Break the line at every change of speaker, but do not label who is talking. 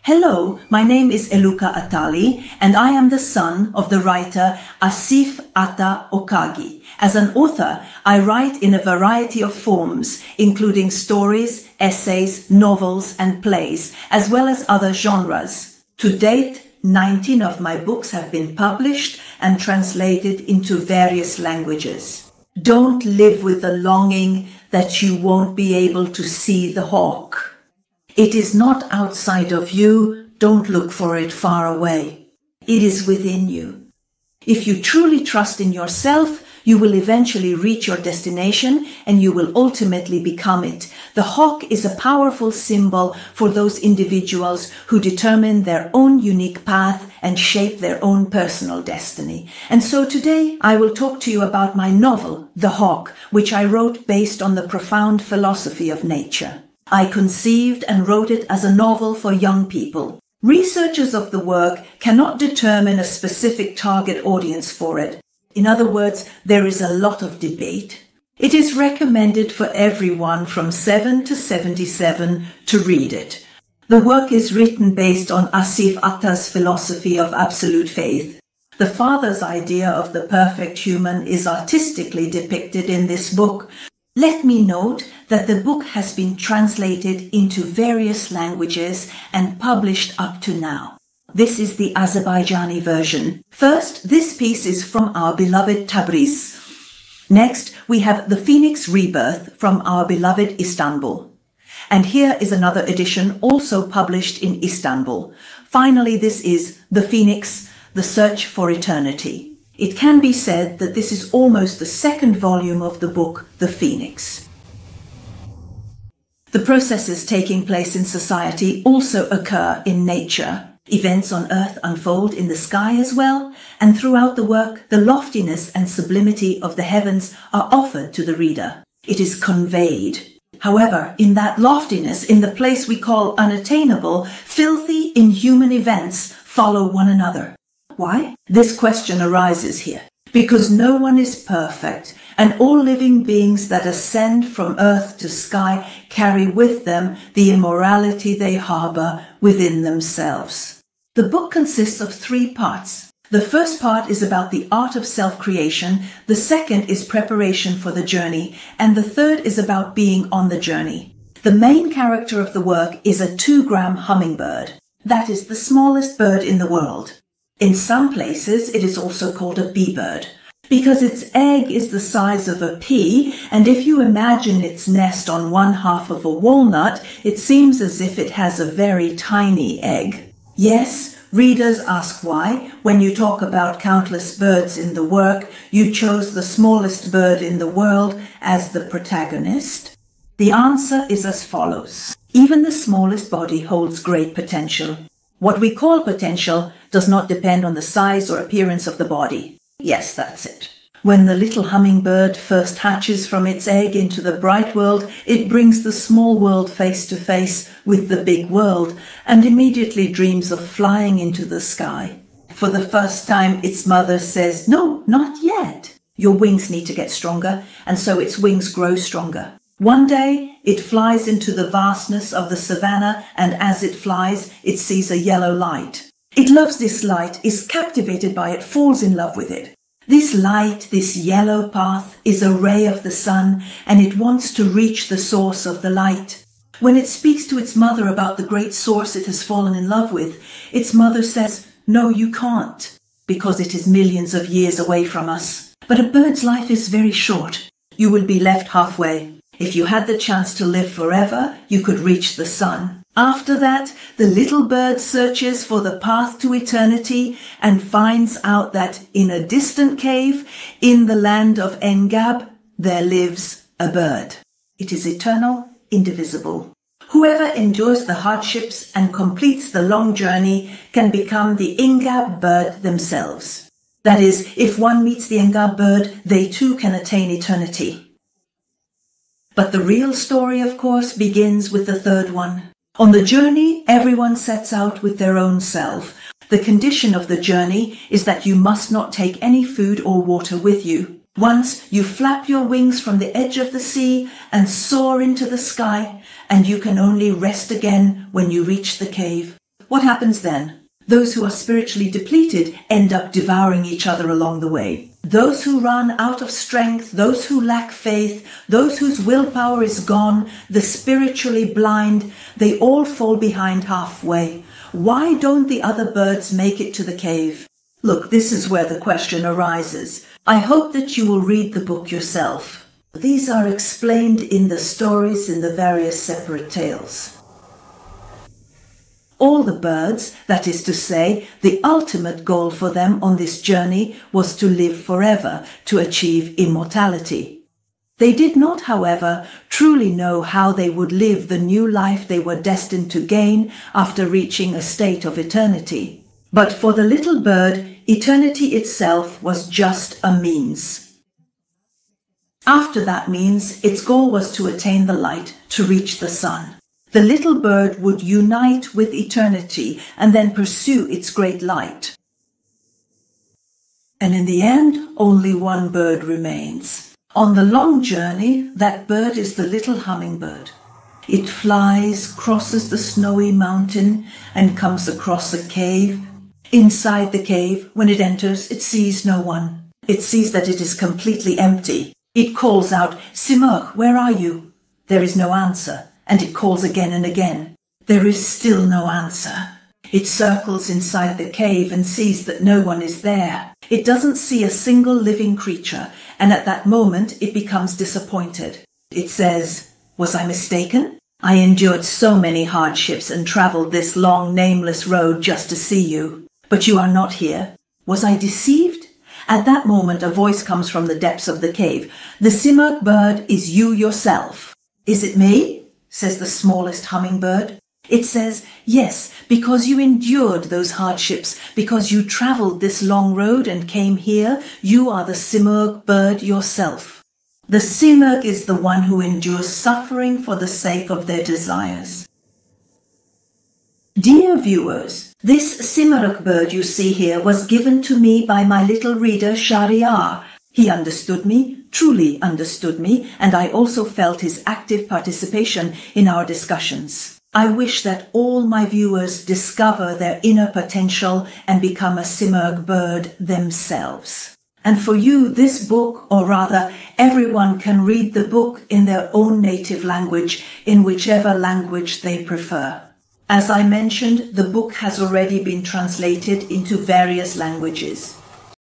Hello, my name is Eluca Atali, and I am the son of the writer Asif Atta Okagi. As an author, I write in a variety of forms, including stories, essays, novels, and plays, as well as other genres. To date, 19 of my books have been published and translated into various languages. Don't live with the longing that you won't be able to see the hawk. It is not outside of you. Don't look for it far away. It is within you. If you truly trust in yourself, you will eventually reach your destination and you will ultimately become it. The hawk is a powerful symbol for those individuals who determine their own unique path and shape their own personal destiny. And so today I will talk to you about my novel, The Hawk, which I wrote based on the profound philosophy of nature. I conceived and wrote it as a novel for young people. Researchers of the work cannot determine a specific target audience for it. In other words, there is a lot of debate. It is recommended for everyone from 7 to 77 to read it. The work is written based on Asif Atta's philosophy of absolute faith. The father's idea of the perfect human is artistically depicted in this book. Let me note that the book has been translated into various languages and published up to now. This is the Azerbaijani version. First, this piece is from our beloved Tabriz. Next, we have The Phoenix Rebirth from our beloved Istanbul. And here is another edition also published in Istanbul. Finally, this is The Phoenix, The Search for Eternity. It can be said that this is almost the second volume of the book, The Phoenix. The processes taking place in society also occur in nature. Events on earth unfold in the sky as well, and throughout the work, the loftiness and sublimity of the heavens are offered to the reader. It is conveyed. However, in that loftiness, in the place we call unattainable, filthy, inhuman events follow one another. Why? This question arises here. Because no one is perfect, and all living beings that ascend from earth to sky carry with them the immorality they harbor within themselves. The book consists of 3 parts. The first part is about the art of self-creation, the second is preparation for the journey, and the third is about being on the journey. The main character of the work is a 2-gram hummingbird. That is the smallest bird in the world. In some places, it is also called a bee bird, because its egg is the size of a pea, and if you imagine its nest on one half of a walnut, it seems as if it has a very tiny egg. Yes, readers ask why, when you talk about countless birds in the work, you chose the smallest bird in the world as the protagonist. The answer is as follows. Even the smallest body holds great potential. What we call potential does not depend on the size or appearance of the body. Yes, that's it. When the little hummingbird first hatches from its egg into the bright world, it brings the small world face to face with the big world and immediately dreams of flying into the sky. For the first time, its mother says, "No, not yet. Your wings need to get stronger," and so its wings grow stronger. One day, it flies into the vastness of the savannah, and as it flies, it sees a yellow light. It loves this light, is captivated by it, falls in love with it. This light, this yellow path, is a ray of the sun, and it wants to reach the source of the light. When it speaks to its mother about the great source it has fallen in love with, its mother says, "No, you can't," because it is millions of years away from us. But a bird's life is very short. You will be left halfway. If you had the chance to live forever, you could reach the sun. After that, the little bird searches for the path to eternity and finds out that in a distant cave in the land of Engab, there lives a bird. It is eternal, indivisible. Whoever endures the hardships and completes the long journey can become the Engab bird themselves. That is, if one meets the Engab bird, they too can attain eternity. But the real story, of course, begins with the third one. On the journey, everyone sets out with their own self. The condition of the journey is that you must not take any food or water with you. Once you flap your wings from the edge of the sea and soar into the sky, and you can only rest again when you reach the cave. What happens then? Those who are spiritually depleted end up devouring each other along the way. Those who run out of strength, those who lack faith, those whose willpower is gone, the spiritually blind, they all fall behind halfway. Why don't the other birds make it to the cave? Look, this is where the question arises. I hope that you will read the book yourself. These are explained in the stories in the various separate tales. All the birds, that is to say, the ultimate goal for them on this journey was to live forever, to achieve immortality. They did not, however, truly know how they would live the new life they were destined to gain after reaching a state of eternity. But for the little bird, eternity itself was just a means. After that means, its goal was to attain the light, to reach the sun. The little bird would unite with eternity and then pursue its great light. And in the end, only one bird remains. On the long journey, that bird is the little hummingbird. It flies, crosses the snowy mountain, and comes across a cave. Inside the cave, when it enters, it sees no one. It sees that it is completely empty. It calls out, "Simurgh, where are you?" There is no answer. And it calls again and again. There is still no answer. It circles inside the cave and sees that no one is there. It doesn't see a single living creature, and at that moment it becomes disappointed. It says, "Was I mistaken? I endured so many hardships and traveled this long, nameless road just to see you. But you are not here. Was I deceived?" At that moment a voice comes from the depths of the cave. "The Simurgh bird is you yourself." "Is it me?" says the smallest hummingbird. It says, "Yes, because you endured those hardships, because you traveled this long road and came here, you are the Simurgh bird yourself." The Simurgh is the one who endures suffering for the sake of their desires. Dear viewers, this Simurgh bird you see here was given to me by my little reader Shahryar. He understood me, truly understood me, and I also felt his active participation in our discussions. I wish that all my viewers discover their inner potential and become a Simurgh bird themselves. And for you, this book, or rather, everyone can read the book in their own native language, in whichever language they prefer. As I mentioned, the book has already been translated into various languages.